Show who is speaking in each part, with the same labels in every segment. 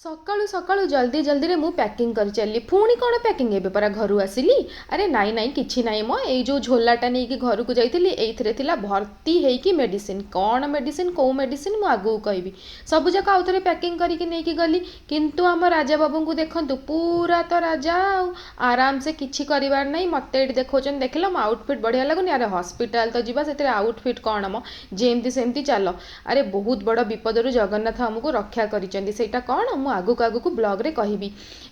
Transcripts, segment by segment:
Speaker 1: ସକାଳୁ ସକାଳୁ ଜଲ୍ଦି ଜଲ୍ଦିରେ ମୁଁ ପ୍ୟାକିଂ କରି ଚାଲିଲି। ପୁଣି କ'ଣ ପ୍ୟାକିଂ? ଏବେ ପରା ଘରୁ ଆସିଲି। ଆରେ ନାଇଁ ନାଇଁ କିଛି ନାହିଁ ମ, ଏଇ ଯେଉଁ ଝୋଲାଟା ନେଇକି ଘରକୁ ଯାଇଥିଲି ଏଇଥିରେ ଥିଲା ଭର୍ତ୍ତି ହେଇକି ମେଡ଼ିସିନ। କ'ଣ ମେଡ଼ିସିନ, କେଉଁ ମେଡ଼ିସିନ ମୁଁ ଆଗକୁ କହିବି। ସବୁଯାକ ଆଉଥରେ ପ୍ୟାକିଂ କରିକି ନେଇକି ଗଲି। କିନ୍ତୁ ଆମ ରାଜା ବାବୁଙ୍କୁ ଦେଖନ୍ତୁ, ପୁରା ତ ରାଜା ଆଉ, ଆରାମସେ କିଛି କରିବାର ନାହିଁ। ମୋତେ ଏଇଠି ଦେଖାଉଛନ୍ତି, ଦେଖିଲ ମୋ ଆଉଟଫିଟ୍ ବଢ଼ିଆ ଲାଗୁନି? ଆରେ ହସ୍ପିଟାଲ ତ ଯିବା, ସେଥିରେ ଆଉଟଫିଟ୍ କ'ଣ ମ, ଯେମିତି ସେମିତି ଚାଲ। ଆରେ ବହୁତ ବଡ଼ ବିପଦରୁ ଜଗନ୍ନାଥ ଆମକୁ ରକ୍ଷା କରିଛନ୍ତି। ସେଇଟା କ'ଣ ମୁଁ ଆଗକୁ ଆଗକୁ ବ୍ଲଗ୍ରେ କହିବି।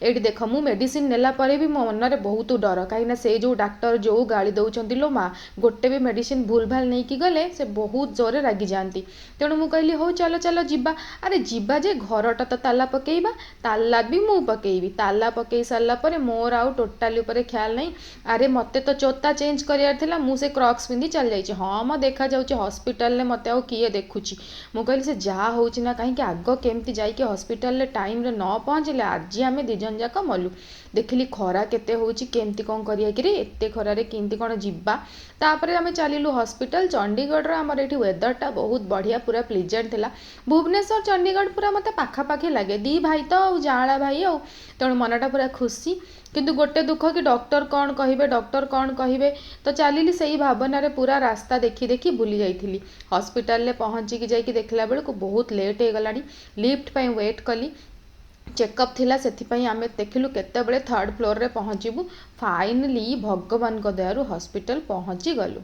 Speaker 1: ଏଇଠି ଦେଖ, ମୁଁ ମେଡ଼ିସିନ ନେଲା ପରେ ବି ମୋ ମନରେ ବହୁତ ଡର, କାହିଁକିନା ସେ ଯେଉଁ ଡାକ୍ତର ଯେଉଁ ଗାଳି ଦେଉଛନ୍ତି ଲୋ ମା, ଗୋଟେ ବି ମେଡ଼ିସିନ ଭୁଲ ଭାଲ ନେଇକି ଗଲେ ସେ ବହୁତ ଜୋରରେ ରାଗିଯାଆନ୍ତି। ତେଣୁ ମୁଁ କହିଲି ହଉ ଚାଲ ଚାଲ ଯିବା। ଆରେ ଯିବା ଯେ, ଘରଟା ତ ତାଲା ପକେଇବା, ତାଲା ବି ମୁଁ ପକେଇବି। ତାଲା ପକେଇ ସାରିଲା ପରେ ମୋର ଆଉ ଟୋଟାଲି ଉପରେ ଖ୍ୟାଲ ନାହିଁ। ଆରେ ମୋତେ ତ ଜୋତା ଚେଞ୍ଜ କରିବାର ଥିଲା, ମୁଁ ସେ କ୍ରକ୍ସ ପିନ୍ଧି ଚାଲିଯାଇଛି। ହଁ ମ ଦେଖାଯାଉଛି, ହସ୍ପିଟାଲରେ ମୋତେ ଆଉ କିଏ ଦେଖୁଛି। ମୁଁ କହିଲି ସେ ଯାହା ହେଉଛି ନା କାହିଁକି, ଆଗ କେମିତି ଯାଇକି ହସ୍ପିଟାଲରେ ଟାଇମ୍ରେ ନ ପହଞ୍ଚିଲେ ଆଜି ଆମେ ଦୁଇ ଜଣ ଯାକ ମଲୁ। ଦେଖିଲି ଖରା କେତେ ହେଉଛି, କେମିତି କ'ଣ କରିବା କିରେ, ଏତେ ଖରାରେ କେମିତି କ'ଣ ଯିବା। ତାପରେ ଆମେ ଚାଲିଲୁ ହସ୍ପିଟାଲ। ଚଣ୍ଡିଗଡ଼ର ଆମର ଏଠି ୱେଦରଟା ବହୁତ ବଢ଼ିଆ, ପୁରା ପ୍ଲିଜେଣ୍ଟ ଥିଲା। ଭୁବନେଶ୍ୱର ଚଣ୍ଡିଗଡ଼ ପୁରା ମୋତେ ପାଖାପାଖି ଲାଗେ, ଦୁଇ ଭାଇ ତ ଆଉ, ଜାଆଁଳା ଭାଇ ଆଉ। ତେଣୁ ମନଟା ପୁରା ଖୁସି। କିନ୍ତୁ ଗୋଟେ ଦୁଃଖ କି ଡକ୍ଟର କ'ଣ କହିବେ, ଡକ୍ଟର କ'ଣ କହିବେ। ତ ଚାଲିଲି ସେଇ ଭାବନାରେ, ପୁରା ରାସ୍ତା ଦେଖି ଦେଖି ଭୁଲି ଯାଇଥିଲି। ହସ୍ପିଟାଲରେ ପହଞ୍ଚିକି ଯାଇକି ଦେଖିଲା ବେଳକୁ ବହୁତ ଲେଟ୍ ହେଇଗଲାଣି। ଲିଫ୍ଟ ପାଇଁ ୱେଟ୍ କଲି। ଚେକଅପ୍ ଥିଲା, ସେଥିପାଇଁ ଆମେ ଦେଖିଲୁ କେତେବେଳେ ଥାର୍ଡ଼ ଫ୍ଲୋରରେ ପହଞ୍ଚିବୁ। ଫାଇନାଲି ଭଗବାନଙ୍କ ଦୟାରୁ ହସ୍ପିଟାଲ ପହଞ୍ଚି ଗଲୁ।